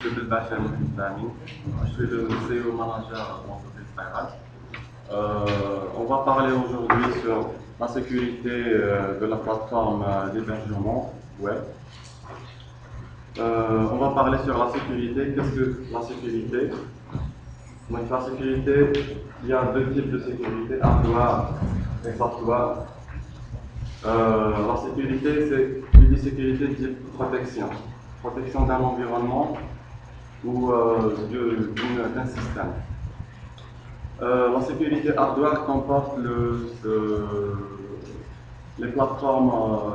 de Bilbao Machine Planning. Je suis le CEO manager de l'entreprise Spiral. On va parler aujourd'hui sur la sécurité de la plateforme d'hébergement web. On va parler sur la sécurité. Qu'est-ce que la sécurité? Donc la sécurité, il y a deux types de sécurité, hardware et software. La sécurité, c'est une sécurité type protection. Protection d'un environnement ou d'un système. La sécurité hardware comporte les plateformes,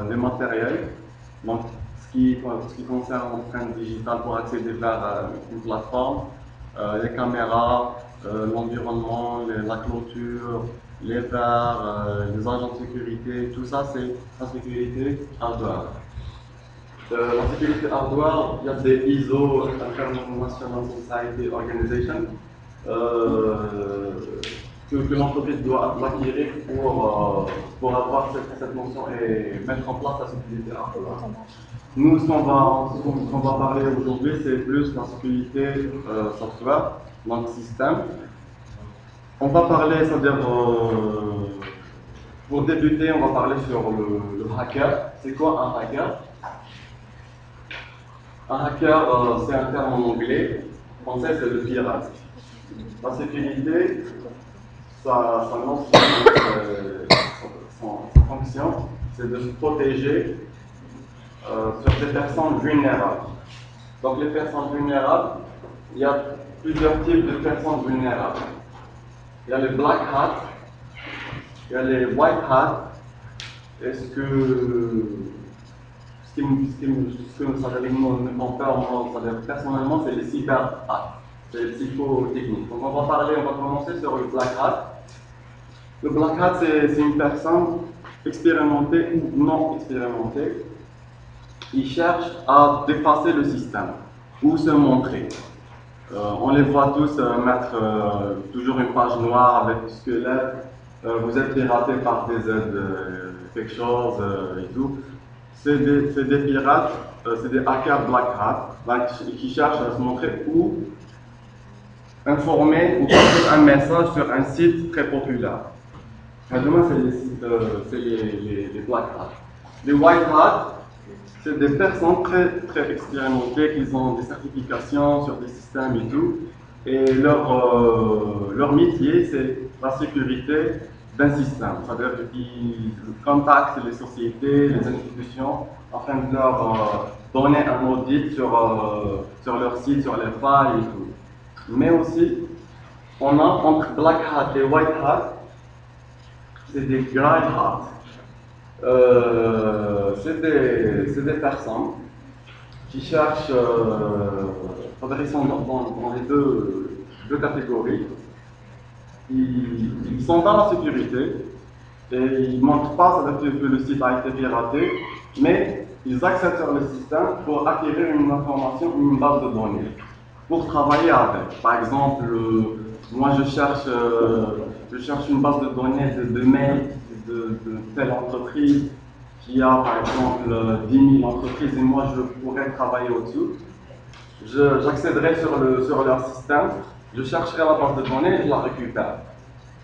les matériels, donc ce qui concerne l'empreinte digitale pour accéder vers une plateforme, les caméras, l'environnement, la clôture, les verres, les agents de sécurité, tout ça c'est la sécurité hardware. La sécurité hardware, il y a des ISO, International Society Organization, que l'entreprise doit acquérir pour avoir cette notion et mettre en place la sécurité hardware. Nous, ce qu'on va parler aujourd'hui, c'est plus la sécurité software, donc système. On va parler, c'est-à-dire, pour débuter, on va parler sur le hacker. C'est quoi un hacker? Un hacker, c'est un terme en anglais. En français, c'est le pirate. La sécurité, sa fonction, c'est de se protéger sur des personnes vulnérables. Donc, les personnes vulnérables, il y a plusieurs types de personnes vulnérables. Il y a les black hats, il y a les white hats, et ce qui me font peur, personnellement, c'est les cyber hats, c'est les psychotechniques. Donc on va commencer sur le black hat. Le black hat, c'est une personne expérimentée ou non expérimentée. Il cherche à dépasser le système ou se montrer. On les voit tous mettre toujours une page noire avec du squelette. Vous êtes piraté par des aides, quelque chose et tout. C'est des pirates, c'est des hackers black hat qui cherchent à se montrer ou informer ou passer un message sur un site très populaire. Demain, c'est les black hats. Les white hats, c'est des personnes très expérimentées qui ont des certifications sur des systèmes et tout. Et leur métier, c'est la sécurité d'un système. C'est-à-dire qu'ils contactent les sociétés, les institutions, afin de leur donner un audit sur leur site, sur les failles et tout. Mais aussi, on a entre black hat et white hat, c'est des gray hats. C'est des personnes qui cherchent, ils sont dans les deux catégories. Ils sont dans la sécurité et ils ne montrent pas, c'est-à-dire que le site a été piraté, mais ils accèdent sur le système pour acquérir une information, une base de données, pour travailler avec. Par exemple, moi je cherche une base de données de mails de telle entreprise qui a par exemple 10 000 entreprises et moi je pourrais travailler au-dessous. J'accéderai sur leur système, je chercherai la base de données et je la récupère.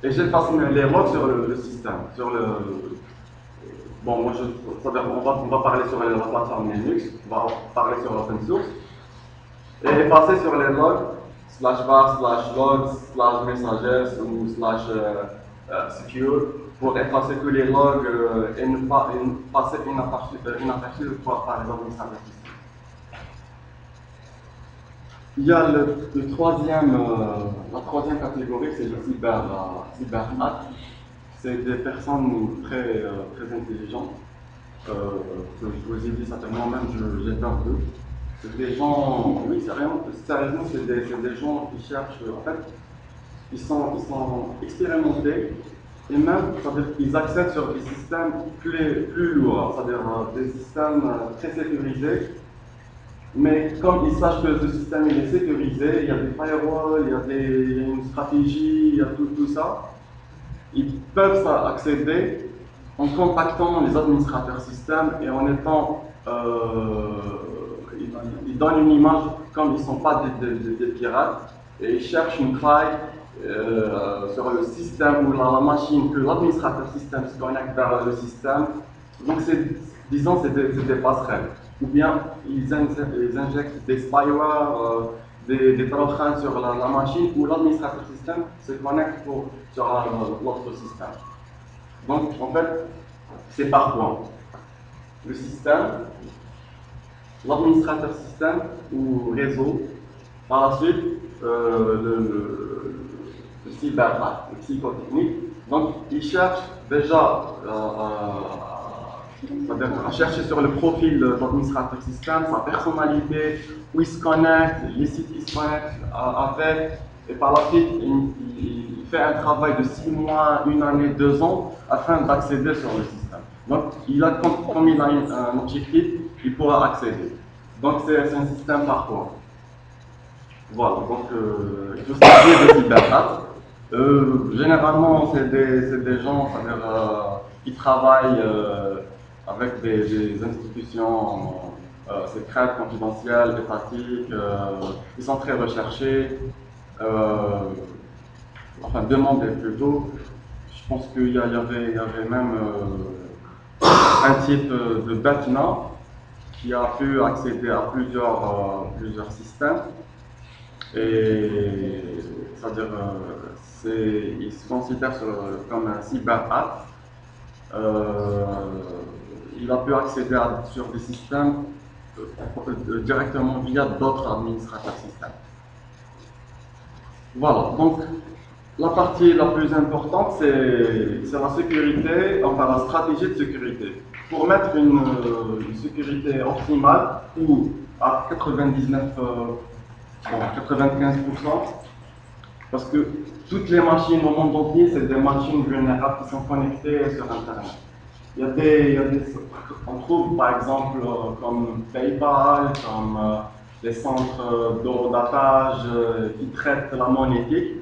Et j'efface les logs sur le système. Bon, moi on va parler sur la plateforme Linux, on va parler sur l'open source. Et effacer sur les logs, /var, /logs, /messages ou /secure, pour effacer tous les logs et ne pas passer inaperçu par les administrateurs. Il y a la troisième catégorie, c'est le cyber hack. C'est des personnes très intelligentes. Je vous ai dit ça, moi-même j'ai peur d'eux. C'est des gens, oui, sérieusement, c'est des gens qui cherchent, en fait, ils sont expérimentés et même, c'est-à-dire qu'ils accèdent sur des systèmes plus lourds, c'est-à-dire des systèmes très sécurisés. Mais comme ils sachent que ce système est sécurisé, il y a des firewalls, il y a une stratégie, il y a tout ça, ils peuvent accéder en contactant les administrateurs système et en étant, ils donnent une image comme ils ne sont pas des pirates, et ils cherchent une faille sur le système ou la machine, que l'administrateur système se connecte vers le système. Donc, disons, c'est des passerelles. Ou bien, ils injectent des spyware, des trojans sur la machine, où l'administrateur système se connecte sur l'autre système. Donc, en fait, c'est par point. Le système, l'administrateur système ou réseau, par la suite, le cyber, le psychotechnique. Donc, ils cherchent déjà à chercher sur le profil de l'administrateur système, sa personnalité, où il se connecte, les sites qu'il se connecte avec, et par la suite, il fait un travail de 6 mois, 1 année, 2 ans, afin d'accéder sur le système. Donc, comme il a un objectif, il pourra accéder. Donc, c'est un système par point. Voilà, donc tout ce qui est de cyberhack, généralement, c'est des gens qui travaillent avec des institutions secrètes, confidentielles, étatiques, ils sont très recherchés, enfin demandés plutôt. Je pense qu'il y avait même un type de Batna qui a pu accéder à plusieurs systèmes. Et c'est-à-dire, il se considère comme un cyberhack. Il a pu accéder sur des systèmes directement via d'autres administrateurs systèmes. Voilà, donc la partie la plus importante, c'est la sécurité, enfin la stratégie de sécurité. Pour mettre une sécurité optimale ou à 95%, parce que toutes les machines au monde entier, c'est des machines vulnérables qui sont connectées sur Internet. On trouve par exemple comme PayPal, comme les centres d'horodatage qui traitent la monétique,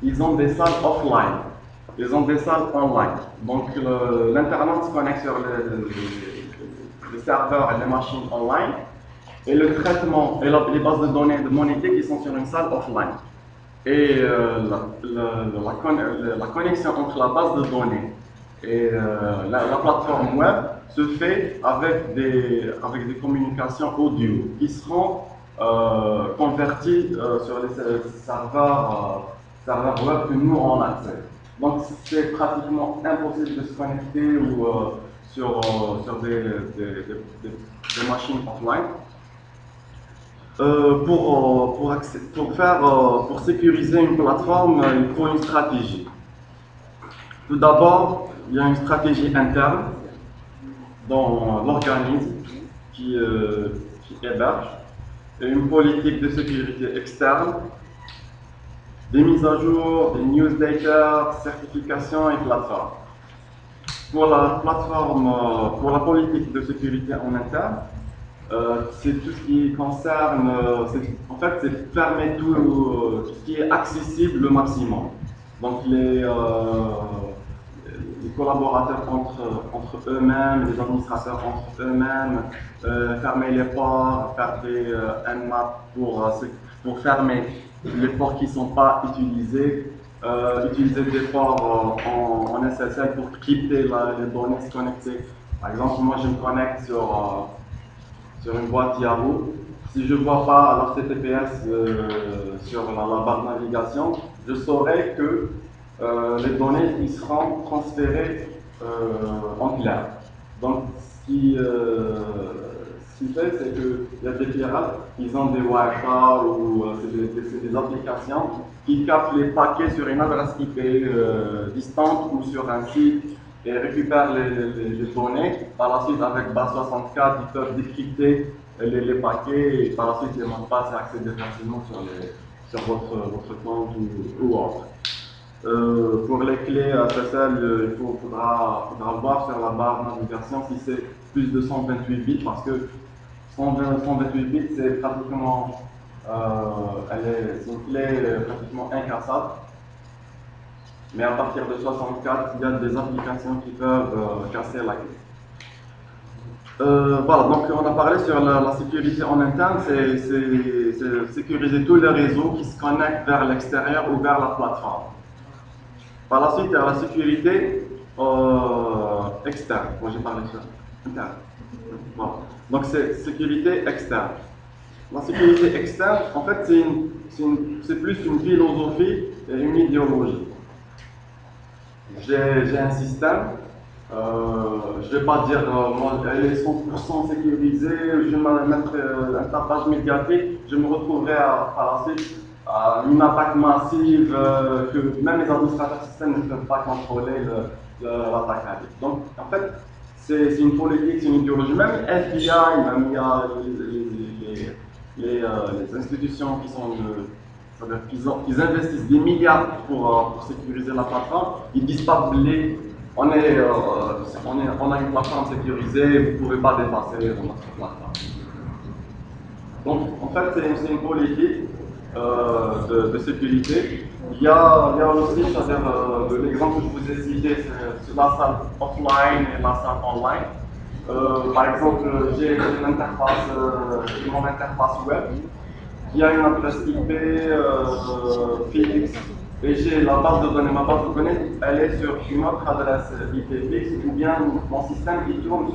ils ont des salles offline, ils ont des salles online. Donc l'Internet se connecte sur les serveurs et les machines online, et le traitement et les bases de données de monétique qui sont sur une salle offline. Et la connexion entre la base de données et la plateforme web se fait avec des communications audio qui seront converties sur les serveurs web que nous on accède. Donc c'est pratiquement impossible de se connecter ou sur des machines offline. Pour sécuriser une plateforme, il faut une stratégie. Tout d'abord, il y a une stratégie interne dans l'organisme qui héberge, et une politique de sécurité externe, des mises à jour, des newsletters, certifications et plateformes. Pour la politique de sécurité en interne, c'est tout ce qui concerne, en fait, c'est fermer tout ce qui est accessible le maximum. Donc les collaborateurs entre eux-mêmes, les administrateurs entre eux-mêmes, fermer les ports, faire des nmap pour fermer les ports qui ne sont pas utilisés, utiliser des ports en SSL pour crypter les données, se connecter. Par exemple, moi je me connecte sur une boîte Yahoo. Si je ne vois pas l'HTTPS sur la barre de navigation, je saurai que les données qui seront transférées en clair. Donc, ce qui fait, c'est qu'il y a des pirates, ils ont des Wi-Fi ou c'est des applications qui captent les paquets sur une adresse IP distante ou sur un site et récupèrent les données. Par la suite, avec base64, ils peuvent décrypter les paquets et par la suite, les mots de passe et accéder facilement sur votre compte ou autre. Pour les clés SSL, il faudra voir sur la barre de navigation si c'est plus de 128 bits, parce que 128 bits, c'est pratiquement, c'est une clé pratiquement incassable. Mais à partir de 64, il y a des applications qui peuvent casser la clé. Voilà, donc on a parlé sur la sécurité en interne, c'est sécuriser tous les réseaux qui se connectent vers l'extérieur ou vers la plateforme. Par la suite, il y a la sécurité externe. Moi, j'ai parlé de ça. Interne. Voilà. Donc, c'est sécurité externe. La sécurité externe, en fait, c'est plus une philosophie et une idéologie. J'ai un système, je ne vais pas dire, moi, elle est 100% sécurisée, je vais me mettre un tapage médiatique, je me retrouverai par la suite à une attaque massive que même les administrateurs système ne peuvent pas contrôler l'attaque. Donc, en fait, c'est une politique, c'est une idéologie. Même FBI, même il y a les institutions qui sont ils investissent des milliards pour sécuriser la plateforme. Ils ne disent pas on a une plateforme sécurisée, vous ne pouvez pas dépasser notre plateforme. Donc, en fait, c'est une politique de sécurité. Il y a aussi, c'est-à-dire l'exemple que je vous ai cité, c'est la salle offline et la salle online. Par exemple, j'ai mon interface web qui a une adresse IP fixe et j'ai la base de données. Ma base de données, elle est sur une autre adresse IP fixe ou bien mon système qui tourne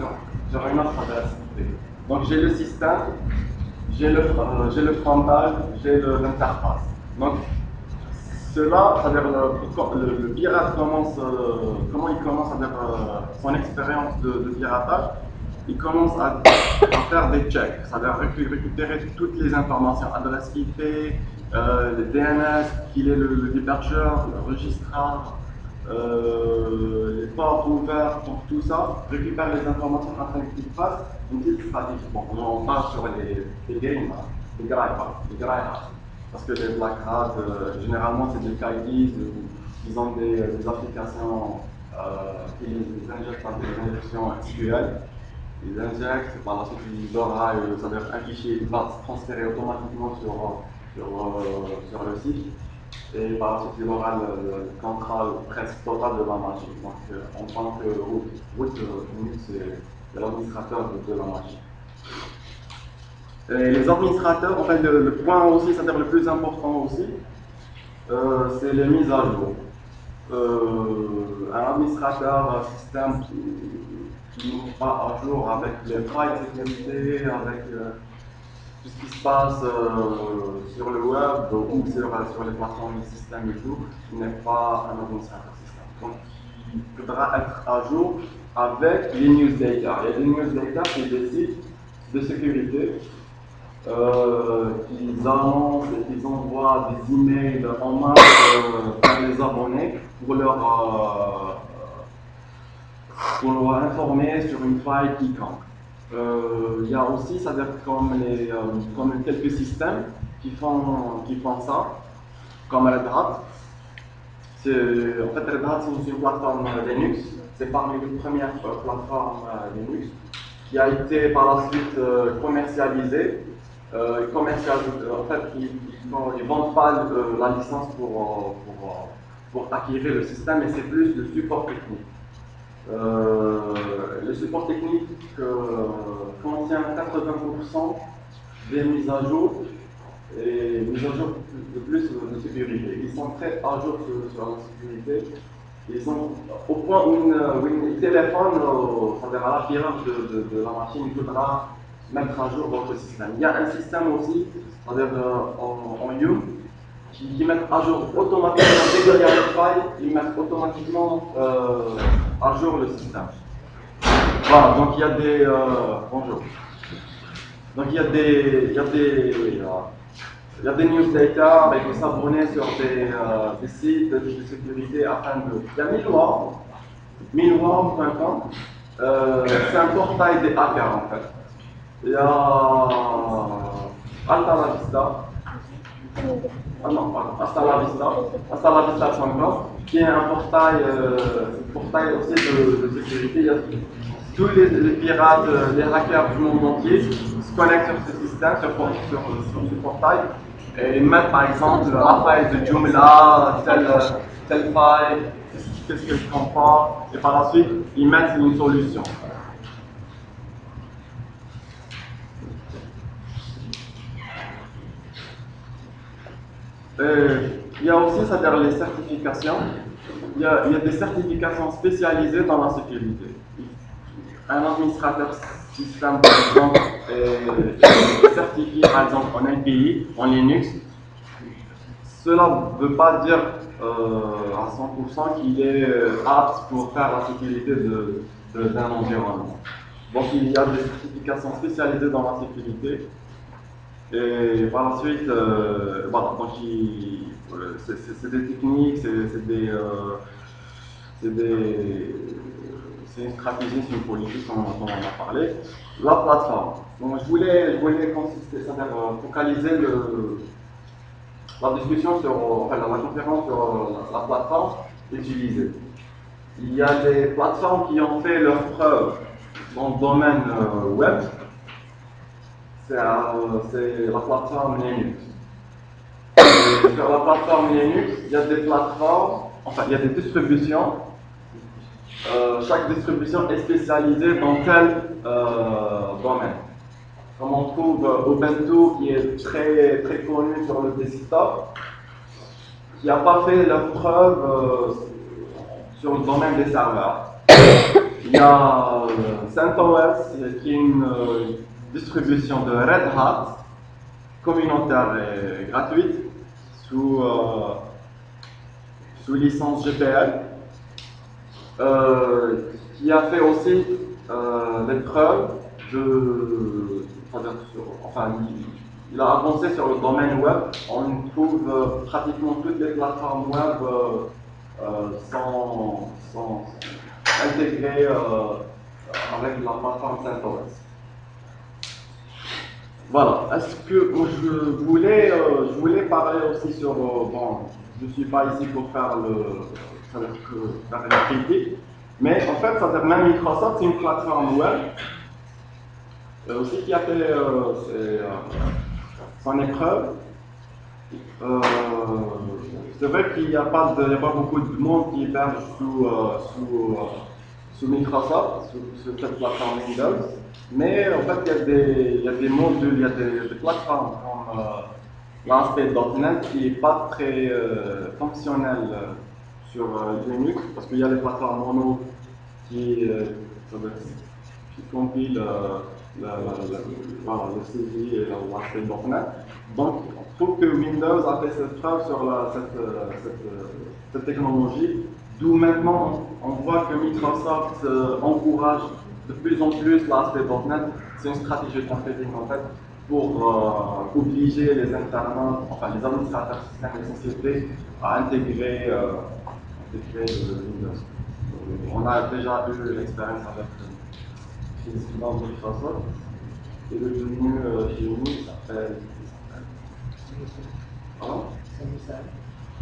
sur une autre adresse IP. Donc j'ai le système, j'ai le frontal, j'ai l'interface. Donc cela, c'est-à-dire le pirate comment il commence à dire son expérience de piratage. Il commence à faire des checks, c'est-à-dire récupérer toutes les informations, adresse IP, le DNS, qu'il est le departure, le registrar, les ports ouverts, donc tout ça, récupère les informations afin qu'il fasse une petite stratégie. Bon, on parle sur les games, les grailles, parce que les black hats, généralement c'est des KIDs, ils ont des applications qui injectent par des injections SQL. Ils injectent, par la suite il aura un fichier qui va se transférer automatiquement sur le site et par la suite il aura le contrôle presque total de la machine. Donc en tant que root c'est l'administrateur de la machine. Et les administrateurs, en fait le point aussi, c'est-à-dire le plus important aussi, c'est les mises à jour. Un administrateur système qui n'est pas à jour avec les failles de sécurité, avec tout ce qui se passe sur le web ou sur les plateformes de système et tout, qui n'est pas un administrateur système. Donc il faudra être à jour avec les news data. Il y a des news data, c'est des sites de sécurité qu'ils annoncent et qu'ils envoient des emails en masse vers les abonnés pour leur informer sur une faille quiconque. Il y a aussi, c'est-à-dire comme quelques systèmes qui font ça, comme Red Hat. En fait, Red Hat, c'est une plateforme Linux. C'est parmi les premières plateformes Linux qui a été par la suite commercialisée. En fait, ils ne vendent pas la licence pour acquérir le système, mais c'est plus le support technique. Le support technique contient 80% des mises à jour et mises à jour de plus de sécurité. Ils sont très à jour sur la sécurité. Ils sont au point où ils téléphonent, c'est-à-dire à l'affichage de la machine, il faudra mettre à jour votre système. Il y a un système aussi, c'est-à-dire en You, qui mettent à jour automatiquement, dès qu'il y a une faille, ils mettent automatiquement à jour le système. Voilà, donc il y a des... bonjour. Donc il y a des news data, il faut s'abonner sur des sites de sécurité afin de... Il y a Milwarm.com, c'est un portail des hackers en fait. Il y a Alta La Vista. Astalavista.com, qui est un portail aussi de sécurité. Il y a tous les pirates, les hackers du monde entier se connectent sur ce système, sur ce portail, et mettent par exemple la faille de Joomla, telle faille, qu'est-ce qu'elle comporte, et par la suite ils mettent une solution. Il y a aussi, c'est-à-dire les certifications. Il y a des certifications spécialisées dans la sécurité. Un administrateur système, par exemple, est certifié, par exemple, en NPI, en Linux. Cela ne veut pas dire à 100% qu'il est apte pour faire la sécurité d'un environnement. Donc il y a des certifications spécialisées dans la sécurité. Et par la suite, voilà, donc c'est des techniques, c'est une stratégie, c'est une politique, dont on a parlé. La plateforme. Donc c'est-à-dire focaliser la discussion sur, enfin, la conférence sur la plateforme utilisée. Il y a des plateformes qui ont fait leurs preuves dans le domaine web. C'est la plateforme Linux. Et sur la plateforme Linux, il y a des plateformes, enfin il y a des distributions. Chaque distribution est spécialisée dans tel domaine. Comme on trouve Ubuntu qui est très, très connu sur le desktop, qui n'a pas fait leur preuve sur le domaine des serveurs. Il y a CentOS qui est une distribution de Red Hat, communautaire et gratuite, sous licence GPL, qui a fait aussi des preuves enfin, il a avancé sur le domaine web. On trouve pratiquement toutes les plateformes web sont intégrées avec la plateforme CentOS. Voilà. Est-ce que je voulais parler aussi sur bon, je ne suis pas ici pour faire faire la critique, mais en fait, ça même Microsoft, c'est une plateforme web aussi qui a fait son épreuve. C'est vrai qu'il n'y a pas beaucoup de monde qui héberge sous Microsoft, sous cette plateforme Windows, mais en fait il y a des modules, il y a des plateformes comme l'ASP.NET qui n'est pas très fonctionnel sur Linux, parce qu'il y a les plateformes mono qui compilent le CJ et l'ASP.NET. Donc on trouve que Windows a fait cette preuve sur cette technologie, d'où maintenant on voit que Microsoft encourage de plus en plus l'ASP.NET. C'est une stratégie marketing en fait pour obliger les internautes, enfin les administrateurs système et sociétés à intégrer Windows. On a déjà eu l'expérience avec le président de Microsoft et le devenu chez nous s'appelle. Pardon?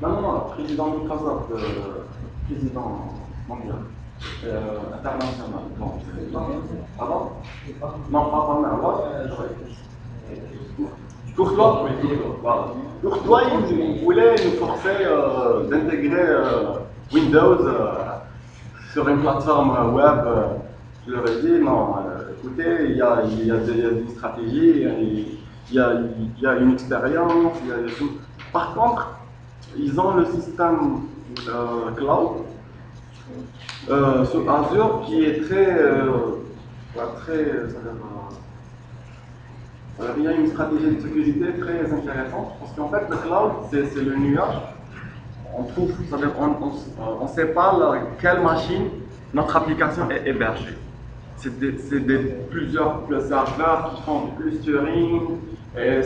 Non, président Microsoft, président mondial, international. Pardon? Non, pas mal. Courtois, oui, voilà. Courtois, il voulait nous forcer d'intégrer Windows sur une plateforme web. Je leur ai dit, non, écoutez, il y a une stratégie, il y a une expérience, il y a des choses. Par contre, ils ont le système cloud sur Azure qui est il y a une stratégie de sécurité très intéressante parce qu'en fait le cloud c'est le nuage. On trouve, on ne sait pas quelle machine notre application est hébergée. C'est plusieurs serveurs qui font du clustering, et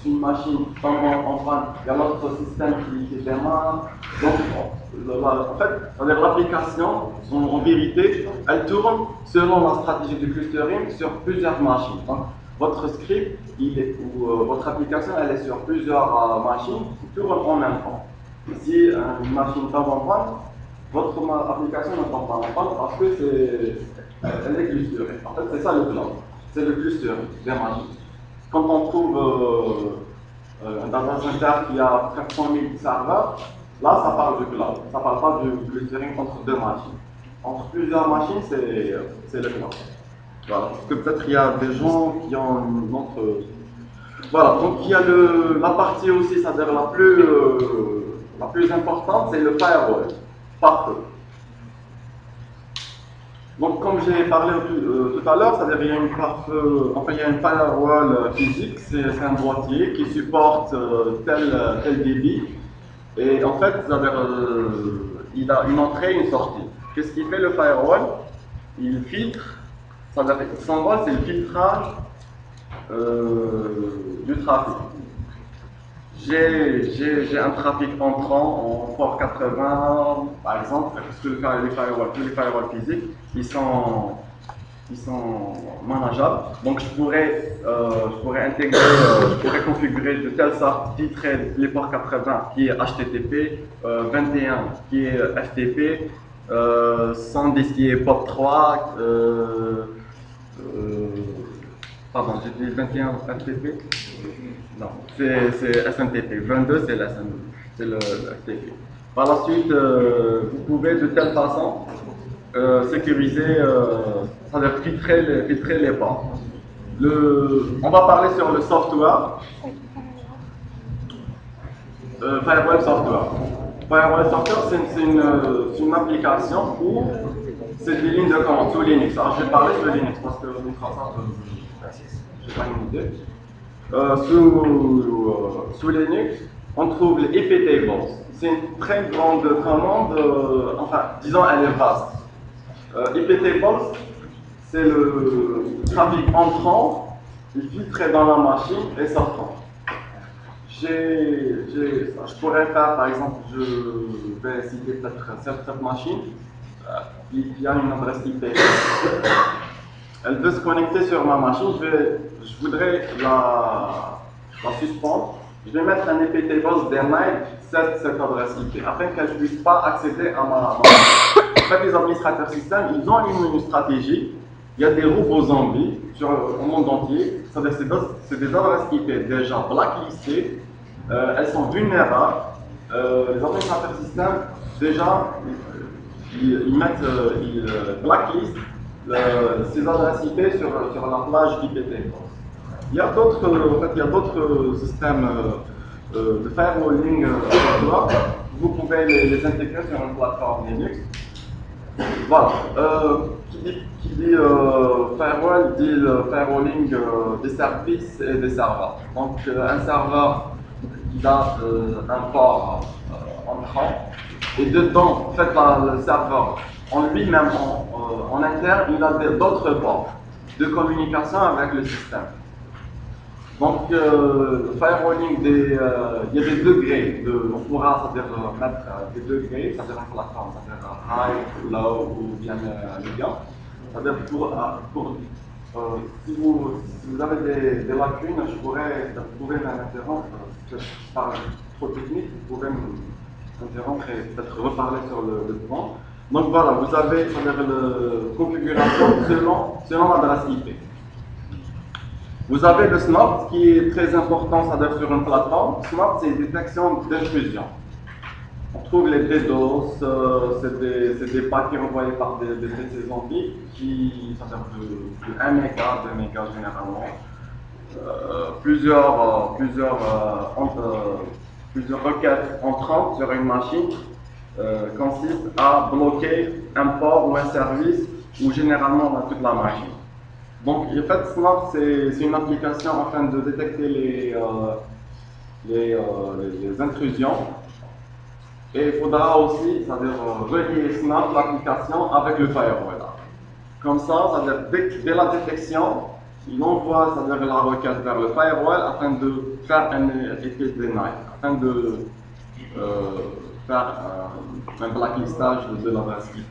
une machine tombe en panne, il y a l'autre système qui démarre. Donc, en fait, l'application, en vérité, elle tourne selon la stratégie du clustering sur plusieurs machines. Donc, votre script ou votre application, elle est sur plusieurs machines qui tournent en même temps. Si une machine tombe en panne, votre application ne tombe pas en panne parce que elle est clusterée. En fait, c'est ça le cloud. C'est le clustering des machines. Quand on trouve un data center qui a 400 000 serveurs, là, ça parle du cloud. Ça ne parle pas du clustering entre deux machines. Entre plusieurs machines, c'est le cloud. Voilà. Parce que peut-être il y a des gens qui ont Voilà, donc il y a la partie aussi, c'est-à-dire la plus importante, c'est le firewall, pare-feu. Donc comme j'ai parlé tout à l'heure, c'est-à-dire il y a il y a une firewall physique, c'est un boîtier qui supporte tel débit. Et en fait, c'est-à-dire, il a une entrée et une sortie. Qu'est-ce qu'il fait le firewall? Il filtre, c'est-à-dire son rôle c'est le filtrage du trafic. J'ai un trafic entrant en port 80, par exemple, parce que tous les firewalls physiques, ils sont manageables. Donc je pourrais intégrer, je pourrais configurer de telle sorte, filtrer les ports 80 qui est HTTP, 21 qui est FTP, 110 qui est POP3, pardon, j'ai dit 21 FTP. Non, c'est SMTP. 22, c'est le FTP. Par la suite, vous pouvez de telle façon sécuriser, c'est-à-dire filtrer les ports. On va parler sur le software. Firewall Software. Firewall Software, c'est une application où c'est des lignes de commande sous Linux. Alors, je vais parler sur Linux parce que Microsoft, je n'ai pas une idée. Sous Linux, on trouve les IP tables. C'est une très grande commande, enfin, disons, elle est vaste. IP tables, c'est le trafic entrant, filtré dans la machine et sortant. Je pourrais faire, par exemple, je vais citer peut-être cette machine. Il y a une adresse IP. Elle veut se connecter sur ma machine, je voudrais la suspendre. Je vais mettre un IP table deny cette adresse IP afin qu'elle ne puisse pas accéder à ma machine. En fait, les administrateurs système, ils ont une stratégie. Il y a des robots zombies au monde entier. C'est des adresses IP déjà blacklistées. Elles sont vulnérables. Les administrateurs système, déjà, ils blacklistent ces adresses IP sur la plage IPT. Il y a d'autres systèmes de firewalling vous pouvez les intégrer sur une plateforme Linux. Voilà. Qui dit firewall dit le firewalling des services et des serveurs. Donc un serveur il a un port entrant et dedans, en fait, le serveur en lui-même, en interne, il a d'autres ports de communication avec le système. Donc, le firewalling, il y a des degrés, on pourra mettre des degrés, c'est-à-dire une plateforme, c'est-à-dire high, low ou bien medium. C'est-à-dire si vous avez des lacunes, vous pouvez m'interrompre, je parle trop technique, vous pouvez m'interrompre et peut-être reparler sur le point. Donc voilà, vous avez la configuration selon l'adresse IP. Vous avez le SNOP qui est très important, c'est-à-dire sur une plateforme. SNOP, c'est détection d'intrusion. On trouve les DDoS, c'est des paquets envoyés par des PC zombies qui, c'est-à-dire de 1 méga, 2 mégas généralement. Plusieurs requêtes entrantes sur une machine consistent à bloquer un port ou un service ou généralement toute la machine. Donc, en fait, Snap, c'est une application afin de détecter les intrusions. Et il faudra aussi, c'est-à-dire relier Snap, l'application, avec le firewall. Comme ça, c'est-à-dire dès la détection, il envoie, c'est-à-dire la requête vers le firewall afin de faire un effet deny, afin de faire un blacklistage de l'adresse IP.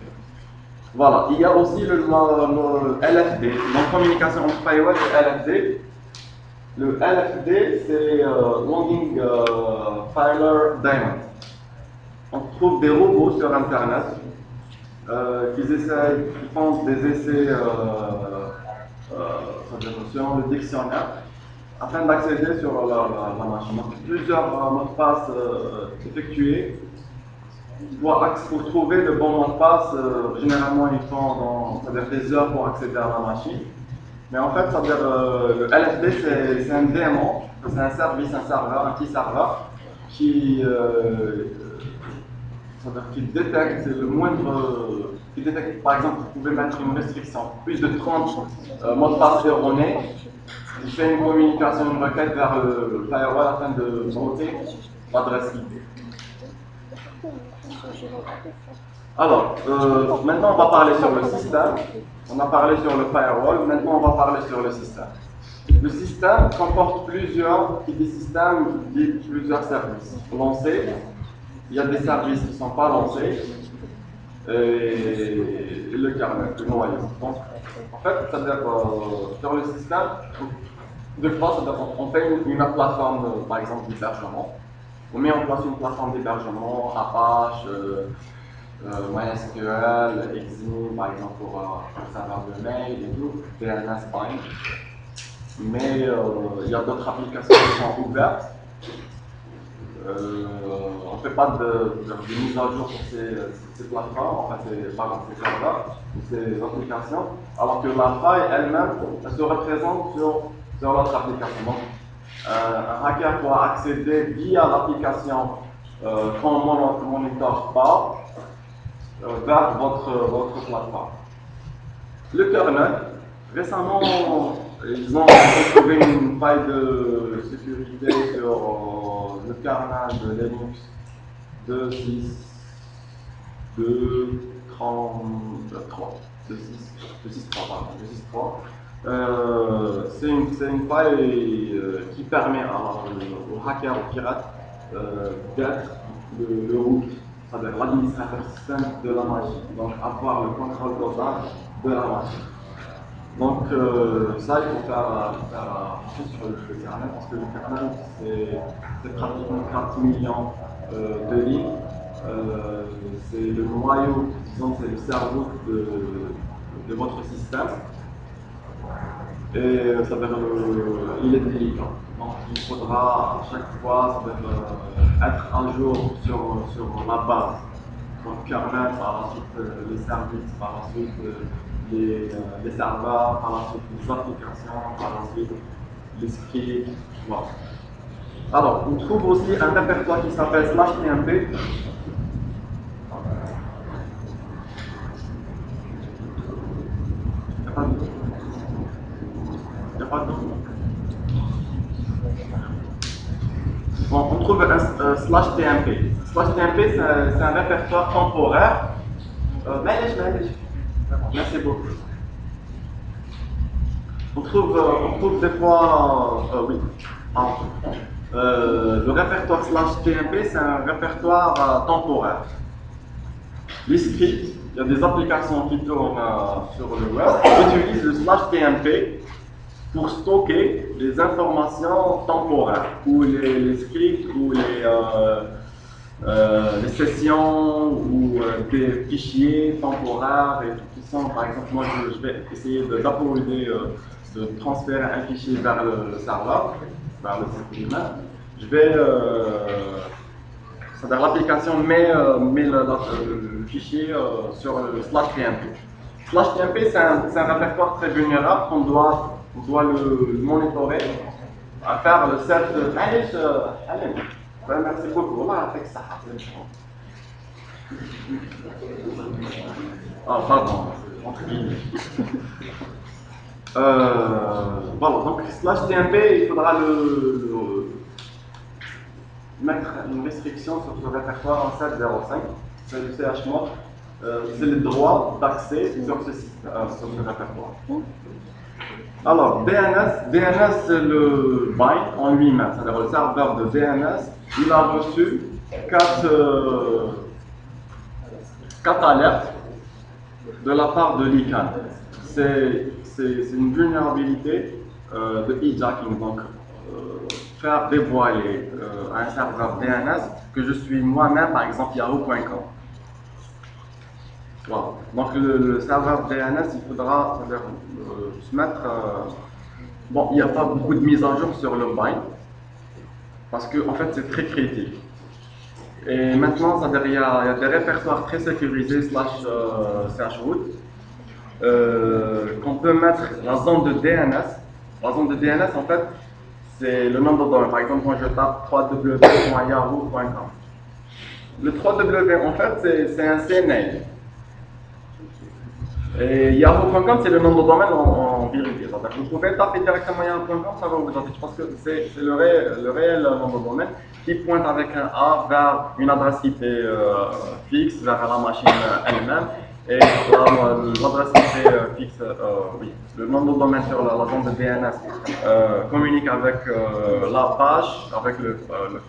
Voilà, il y a aussi le LFD, donc communication entre firewall et LFD. Le LFD, c'est Logging Filer Diamond. On trouve des robots sur Internet qui font des essais selon le dictionnaire afin d'accéder sur la machine. Donc, plusieurs mots de passe effectués. Pour trouver le bon mot de passe, généralement ils font des heures pour accéder à la machine. Mais en fait, ça veut dire, le LFD, c'est un démon, c'est un service, un serveur, un petit serveur qui, c'est-à-dire qui détecte le moindre. Qui détecte, par exemple, vous pouvez mettre une restriction, plus de 30 mots de passe erronés. Il fait une communication, une requête vers le firewall afin de monter l'adresse IP. Alors, maintenant on va parler sur le système. On a parlé sur le firewall, maintenant on va parler sur le système. Le système comporte plusieurs services lancés. Il y a des services qui ne sont pas lancés et le kernel, le noyau. Donc, en fait, c'est-à-dire sur le système, de fois, on fait une plateforme, par exemple, d'hébergement. On met en place une plateforme d'hébergement, Apache, MySQL, Exim, par exemple, pour un serveur de mail et tout, DNS Bind. Mais il y a d'autres applications qui sont ouvertes. On ne fait pas de mise à jour sur ces plateformes, enfin ces serveurs, ces applications, alors que la faille elle-même, elle se représente sur notre application. Donc, un hacker pourra accéder via l'application qu'on ne monitore pas vers votre plateforme. Le kernel, récemment, ils ont trouvé une faille de sécurité sur le kernel de Linux 2.6, 2.6.3. C'est une faille qui permet aux hackers, aux pirates, d'être le root, c'est-à-dire l'administrateur système de la machine, donc avoir le contrôle total de la machine. Donc ça, il faut faire sur le kernel, parce que le kernel, c'est pratiquement 4 millions de lignes. C'est le noyau, disons, c'est le cerveau de votre système. Et ça veut dire, il est délicat. Donc il faudra à chaque fois être un jour sur la base. Donc kernel, par la suite les services, par la suite les serveurs, par la suite les applications, par la suite les scripts. Voilà. Alors, on trouve aussi un répertoire qui s'appelle /tmp. Bon, on trouve un /tmp. /tmp, c'est un répertoire temporaire. Merci beaucoup. On trouve des fois, oui. Le répertoire /tmp, c'est un répertoire temporaire. Les scripts, il y a des applications qui tournent sur le web qui utilisent le /tmp pour stocker les informations temporaires, ou les scripts, ou les sessions, ou des fichiers temporaires, et qui sont, par exemple, moi je vais essayer d'uploader, de transférer un fichier vers le serveur, vers le site lui-même. Je vais, c'est-à-dire l'application met le fichier sur le /tmp. /tmp, c'est un répertoire très vulnérable qu'on doit le monitorer, à faire le set de allez, merci beaucoup. Voilà, avec ça. Ah, pardon, entre guillemets. Voilà, donc /tmp, il faudra mettre une restriction sur ce répertoire en 7.0.5, c'est le chmod, c'est le droit d'accès sur ce répertoire. Alors, DNS c'est le byte en lui-même, c'est-à-dire le serveur de DNS, il a reçu 4 alertes de la part de l'ICANN. C'est une vulnérabilité de hijacking, donc faire dévoiler un serveur DNS que je suis moi-même, par exemple Yahoo.com. Voilà. Donc le serveur DNS, il faudra se mettre. Bon, il n'y a pas beaucoup de mise à jour sur le bind parce que en fait c'est très critique. Et maintenant, il y a des répertoires très sécurisés /chroot qu'on peut mettre la zone de DNS. La zone de DNS, en fait, c'est le nom de domaine. Par exemple, quand je tape www.yahoo.com. Le 3W, en fait, c'est un CNAME. Et Yahoo.com, c'est le nom de domaine en vérité. Vous pouvez taper directement Yahoo.com, ça va vous afficher parce que c'est le réel nom de domaine qui pointe avec un A vers une adresse IP fixe, vers la machine elle-même. Et l'adresse IP fixe, oui, le nom de domaine sur la zone de DNS communique avec la page, avec le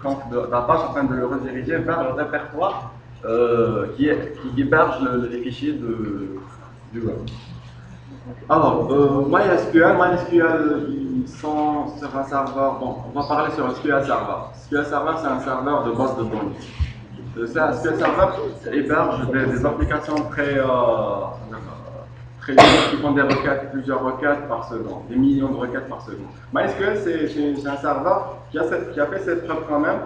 compte de la page afin de le rediriger vers le répertoire qui héberge les fichiers du web. Alors, MySQL, ils sont sur un serveur. Bon, on va parler sur SQL Server. SQL Server, c'est un serveur de base de données. SQL Server héberge des applications très qui font des requêtes, plusieurs requêtes par seconde, des millions de requêtes par seconde. MySQL, c'est un serveur qui a fait cette preuve quand même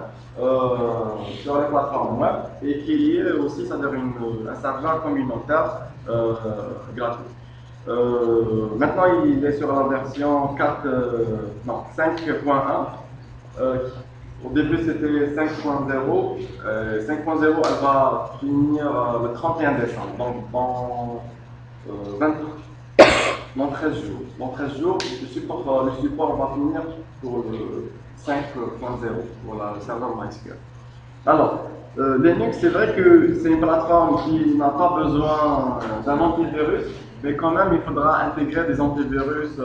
sur les plateformes web et qui est lié aussi, c'est-à-dire un serveur communautaire gratuit. Maintenant, il est sur la version 5.1. Au début, c'était 5.0. 5.0, elle va finir le 31 décembre, donc dans 13 jours. Dans 13 jours, le support va finir pour le 5.0, pour le serveur MySQL. Alors, Linux, c'est vrai que c'est une plateforme qui n'a pas besoin d'un antivirus, mais quand même, il faudra intégrer des antivirus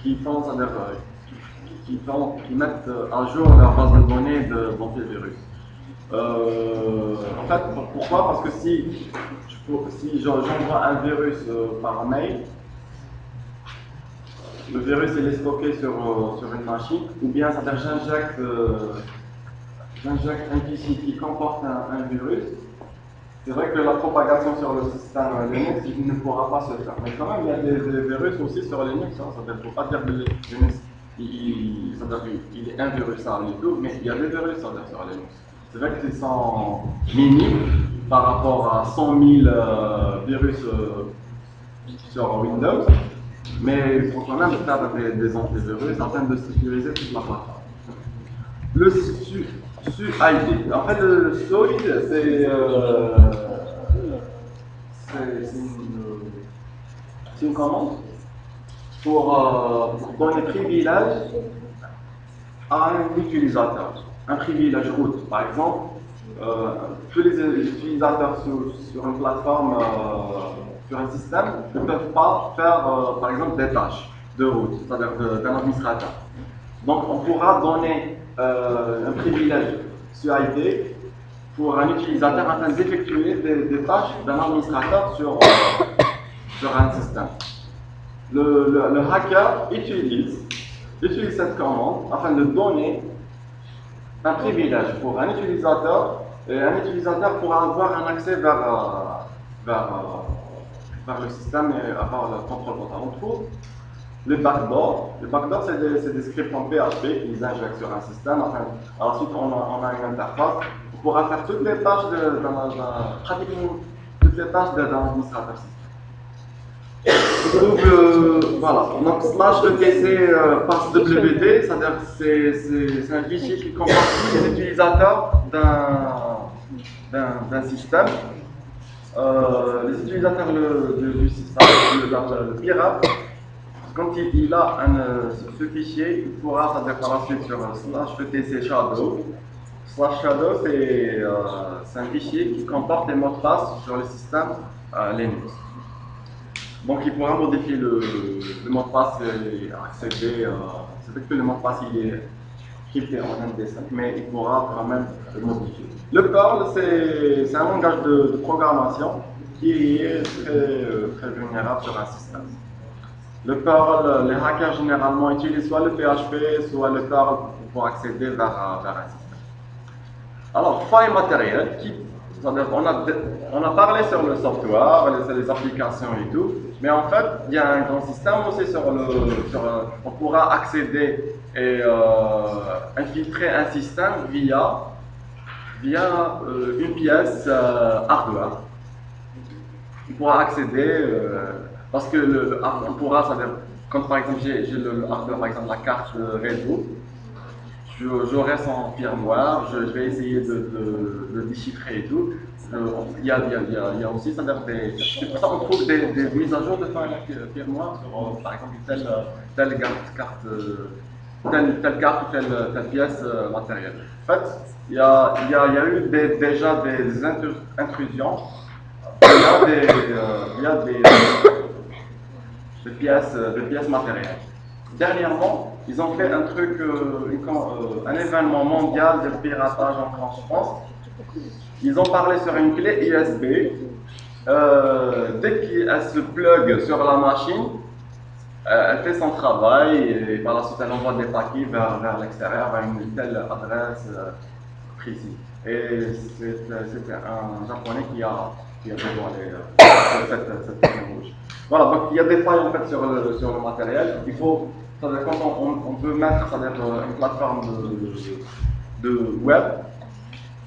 qui mettent à jour leur base de données d'antivirus. En fait, pourquoi? Parce que si j'envoie un virus par mail, le virus il est stocké sur une machine, ou bien j'injecte un fichier qui comporte un virus. C'est vrai que la propagation sur le système Linux il ne pourra pas se faire. Mais quand même, il y a des virus aussi sur Linux. Ça ne veut pas dire que Linux il est invirusable et tout, mais il y a des virus sur Linux. C'est vrai qu'ils sont minimes par rapport à 100 000 virus sur Windows, mais il faut quand même faire des antivirus afin de sécuriser toute la plateforme. Le SUID. En fait, le SUID, c'est une commande pour donner privilège à un utilisateur. Un privilège root. Par exemple, tous les utilisateurs sur une plateforme, sur un système, ne peuvent pas faire, par exemple, des tâches de root, c'est-à-dire d'un administrateur. Donc, on pourra donner un privilège SUID pour un utilisateur afin d'effectuer des tâches d'un administrateur sur un système. Le hacker utilise cette commande afin de donner un privilège pour un utilisateur et un utilisateur pourra avoir un accès vers le système et avoir le contrôle total. On trouve les backdoors. Les backdoors, c'est des scripts en PHP qu'ils injectent sur un système. Enfin, ensuite, on a une interface. On pourra faire toutes les tâches pratiquement toutes les tâches d'un administrateur système. Voilà, donc /etc passe WD, c'est-à-dire c'est un fichier qui comporte les utilisateurs d'un système. Les utilisateurs du système, le pirate, quand il a ce fichier, il pourra, c'est-à-dire par la suite sur /etc shadow. /shadow, c'est un fichier qui comporte des mots de passe sur le système Linux. Donc il pourra modifier le mot de passe et accéder. C'est vrai que le mot de passe il est crypté en MD5, mais il pourra quand même le modifier. Le Perl, c'est un langage de programmation qui est très vulnérable sur un système. Le Perl, les hackers généralement utilisent soit le PHP, soit le Perl pour accéder vers un système. Alors, faille matérielle, on a parlé sur le software, les applications et tout, mais en fait, il y a un grand système aussi on pourra accéder et infiltrer un système via une pièce hardware. il pourra accéder, parce que on pourra, ça veut dire, comme par exemple j'ai le hardware, par exemple la carte réseau, j'aurai son firmware, je vais essayer de le déchiffrer et tout. Il y a aussi, c'est pour ça qu'on trouve des mises à jour de firmware sur, par exemple, telle carte, telle carte ou telle pièce matérielle. En fait, il y a eu déjà des intrusions il y a des pièces matérielles. Dernièrement, ils ont fait un truc, un événement mondial de piratage en France. Ils ont parlé sur une clé USB. Dès qu'elle se plug sur la machine, elle fait son travail et par la suite elle envoie des paquets vers l'extérieur, vers une telle adresse précise. Et c'était un japonais qui a dévoilé cette technologie. Voilà, donc il y a des failles en fait sur le matériel. Il faut, quand on veut mettre une plateforme de web,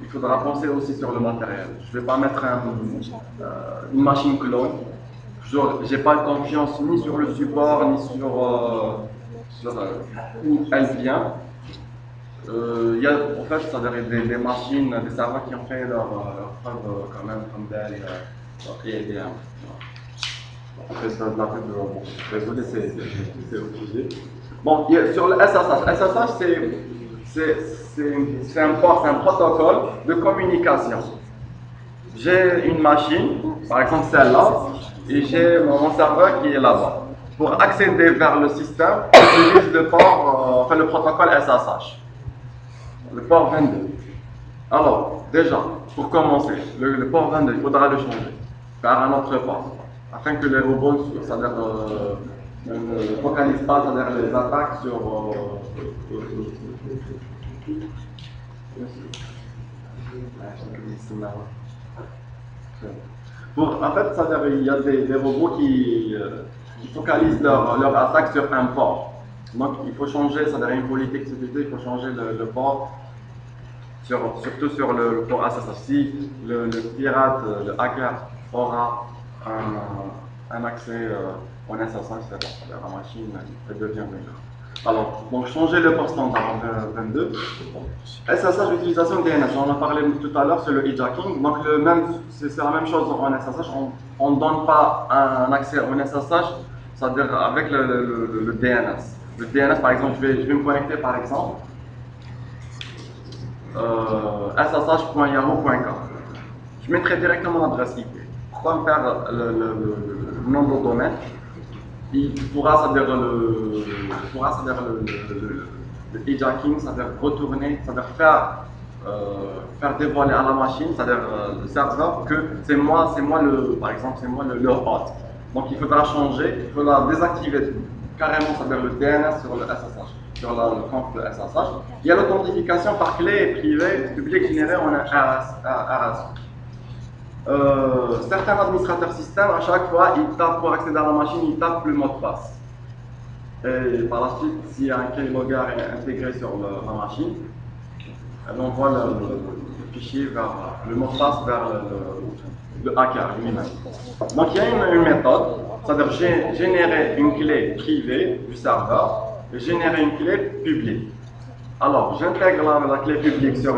il faudra penser aussi sur le matériel. Je ne vais pas mettre une machine clone. Je n'ai pas confiance ni sur le support, ni sur où elle vient. Il y a en fait des machines, des serveurs qui ont fait leur preuve quand même, comme Dell et IBM. On fait ça de la pub, bon, désolé, c'est obligé. Bon, sur le SSH, c'est un protocole de communication. J'ai une machine, par exemple celle-là, et j'ai mon serveur qui est là-bas. Pour accéder vers le système, j'utilise le protocole SSH, le port 22. Alors, déjà, pour commencer, le port 22, il faudra le changer vers un autre port, afin que les robots, c'est-à-dire ne focalisent pas, c'est-à-dire les attaques sur en fait, c'est-à-dire il y a des robots qui focalisent leur attaque sur un port. Donc il faut changer, c'est-à-dire une politique de sécurité, il faut changer le port, surtout sur le port SSH. Si le pirate, le hacker aura un accès en SSH, c'est-à-dire la machine, elle devient vulnérable. Alors, donc changer le port standard en 22. SSH, l'utilisation DNS, on en a parlé tout à l'heure sur le hijacking. Donc c'est la même chose en SSH, on ne donne pas un accès en SSH, c'est-à-dire avec le DNS. Le DNS, par exemple, je vais me connecter par exemple ssh.yahoo.com. Je mettrai directement l'adresse IP. Pourquoi me faire le nom de domaine? Il pourra, c'est-à-dire le hijacking, c'est-à-dire retourner, c'est-à-dire faire dévoiler à la machine, c'est-à-dire le serveur, que par exemple, c'est moi le hôte. Donc il faudra changer, il faudra désactiver carrément, c'est-à-dire le DNS sur le SSH, sur le compte de SSH. Il y a l'authentification par clé privée publique générée en RS. Certains administrateurs système, à chaque fois, ils tapent pour accéder à la machine, ils tapent le mot de passe. Et par la suite, s'il y a un keylogger intégré sur la machine, elle envoie le fichier vers le mot de passe vers le hacker lui-même. Donc il y a une méthode, c'est-à-dire générer une clé privée du serveur et générer une clé publique. Alors, j'intègre la clé publique sur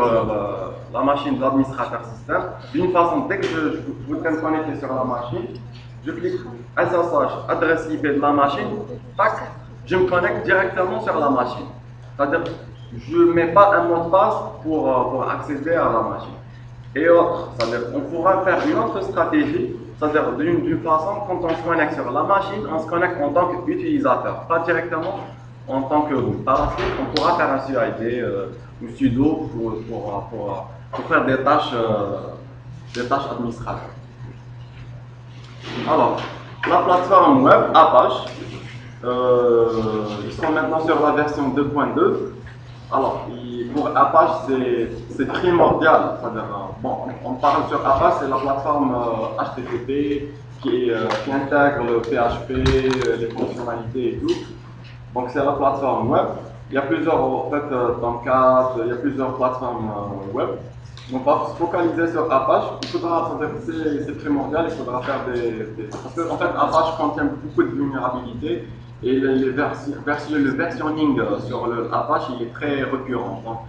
la machine de l'administrateur système. D'une façon, dès que je voudrais me connecter sur la machine, je clique SSH, adresse IP de la machine, tac, je me connecte directement sur la machine. C'est-à-dire, je ne mets pas un mot de passe pour accéder à la machine. Et autre, c'est-à-dire, on pourra faire une autre stratégie, c'est-à-dire d'une façon, quand on se connecte sur la machine, on se connecte en tant qu'utilisateur, pas directement en tant que root. Par la suite, on pourra faire un CID ou sudo pour faire des tâches administratives. Alors, la plateforme web Apache, ils sont maintenant sur la version 2.2. Alors, pour Apache, c'est primordial. Bon, on parle sur Apache, c'est la plateforme HTTP qui intègre le PHP, les fonctionnalités et tout. Donc, c'est la plateforme web. Il y a plusieurs, en fait, Tomcat, il y a plusieurs plateformes web. On va se focaliser sur Apache. Il faudra, c'est primordial, il faudra faire parce que, en fait, Apache contient beaucoup de vulnérabilités et le versionning sur le Apache il est très récurrent. Donc,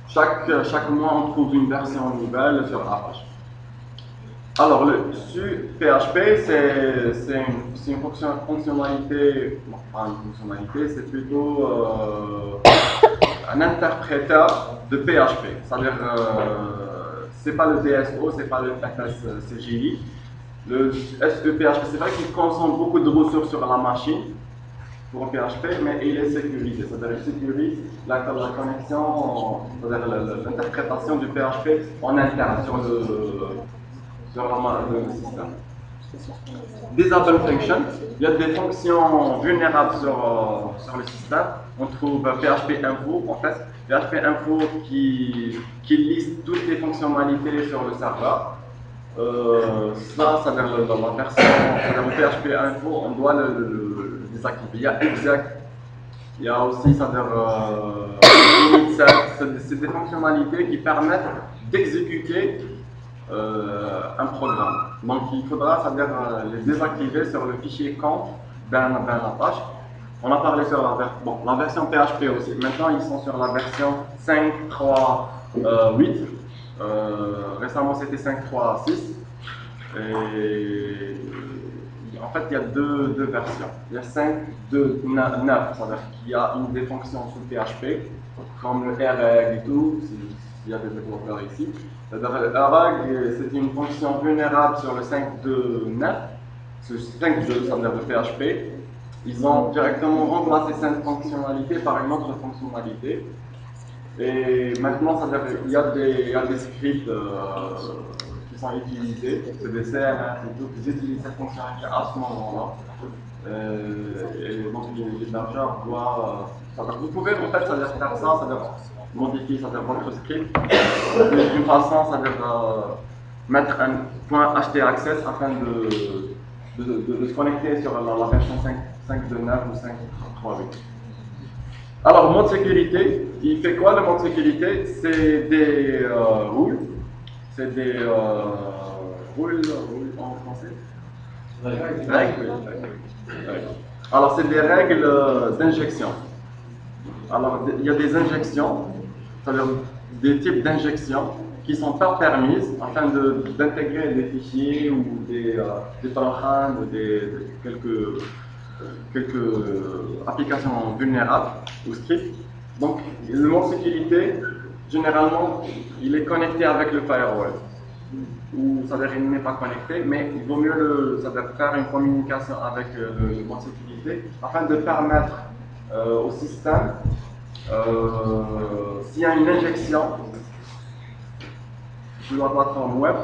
chaque mois, on trouve une version nouvelle sur Apache. Alors, sur PHP, c'est une fonctionnalité, non, pas une fonctionnalité, c'est plutôt un interpréteur de PHP. C'est-à-dire, c'est pas le DSO, c'est pas le FSCGI. Le SEPHP, c'est vrai qu'il consomme beaucoup de ressources sur la machine pour PHP, mais il est sécurisé. C'est-à-dire, il sécurise la connexion, c'est-à-dire l'interprétation du PHP en interne sur le système. Disable function, il y a des fonctions vulnérables sur le système. On trouve PHP info, en fait, PHP info qui liste toutes les fonctionnalités sur le serveur. Ça veut dire la version, le PHP info, on doit le désactiver. Il y a exec, il y a aussi, ça veut dire c'est des fonctionnalités qui permettent d'exécuter un programme. Donc il faudra, c'est-à-dire les désactiver sur le fichier conf d'un Apache. On a parlé sur la version PHP aussi. Maintenant ils sont sur la version 5.3.8. Récemment c'était 5.3.6. Et en fait il y a deux versions. Il y a 5.2.9, c'est-à-dire qu'il y a une des fonctions sous PHP, comme le reg et tout, s'il y a des développeurs ici. Arag, c'est une fonction vulnérable sur le 5.2.9, ce 5.2, ça veut dire de PHP. Ils ont directement remplacé cette fonctionnalité par une autre fonctionnalité. Et maintenant, ça veut dire qu'il y a des scripts qui sont utilisés, c'est des CMS et tout, qui utilisent cette fonctionnalité à ce moment-là. Et donc, l'hébergeur doit. Vous pouvez en fait, ça veut dire faire ça, ça veut dire modifier votre script d'une façon, c'est-à-dire mettre un point htaccess afin de se connecter sur la version 5.2.9 ou 5.3.8. Alors, mode sécurité, il fait quoi le mode sécurité? C'est des rules, c'est des rules en français? Règles. Alors, c'est des règles d'injection. Alors, il y a des injections, c'est-à-dire des types d'injections qui ne sont pas permises afin d'intégrer des fichiers ou des trojans, quelques applications vulnérables ou scripts. Donc, le mode sécurité, généralement, il est connecté avec le firewall. Ou ça veut dire qu'il n'est pas connecté, mais il vaut mieux faire une communication avec le mode sécurité afin de permettre au système, s'il y a une injection sur la plateforme web,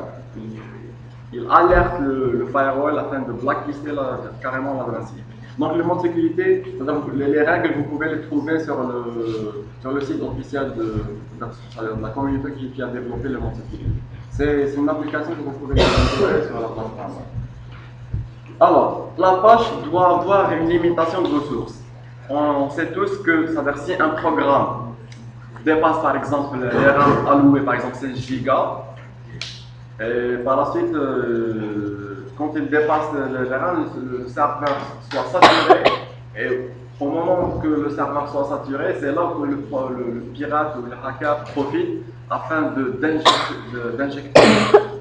il alerte le firewall afin de blacklister carrément l'adresse IP. Donc le mode sécurité, les règles, vous pouvez les trouver sur le site officiel de la communauté qui a développé le mode sécurité. C'est une application que vous pouvez trouver sur la plateforme. Alors, l'Apache doit avoir une limitation de ressources. On sait tous que ça veut dire si un programme dépasse par exemple les RAM alloués, par exemple 16 Go, et par la suite, quand il dépasse les RAM, le serveur soit saturé, et au moment que le serveur soit saturé, c'est là que le pirate ou le hacker profite afin d'injecter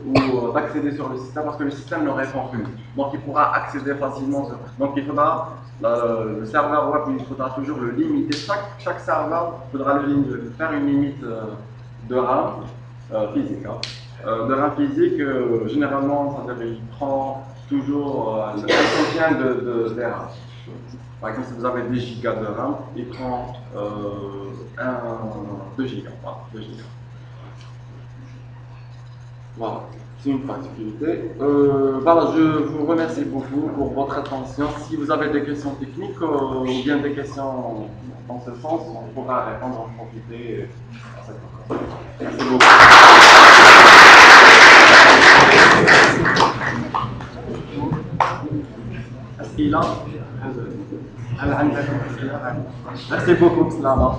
ou d'accéder sur le système parce que le système ne répond plus. Donc il pourra accéder facilement. Donc il faudra, le serveur web, il faudra toujours le limiter. Chaque serveur, il faudra faire une limite de RAM physique. De RAM physique, généralement, ça veut dire qu'il prend toujours le contient des RAM. Par exemple, si vous avez 10 gigas de RAM, il prend 2 gigas. Voilà, c'est une particularité. Voilà, je vous remercie beaucoup pour votre attention. Si vous avez des questions techniques ou bien des questions dans ce sens, on pourra répondre, en profiter à cette occasion. Merci beaucoup. Est-ce qu'il a هل عندك أسئلة؟ Merci beaucoup, Slama.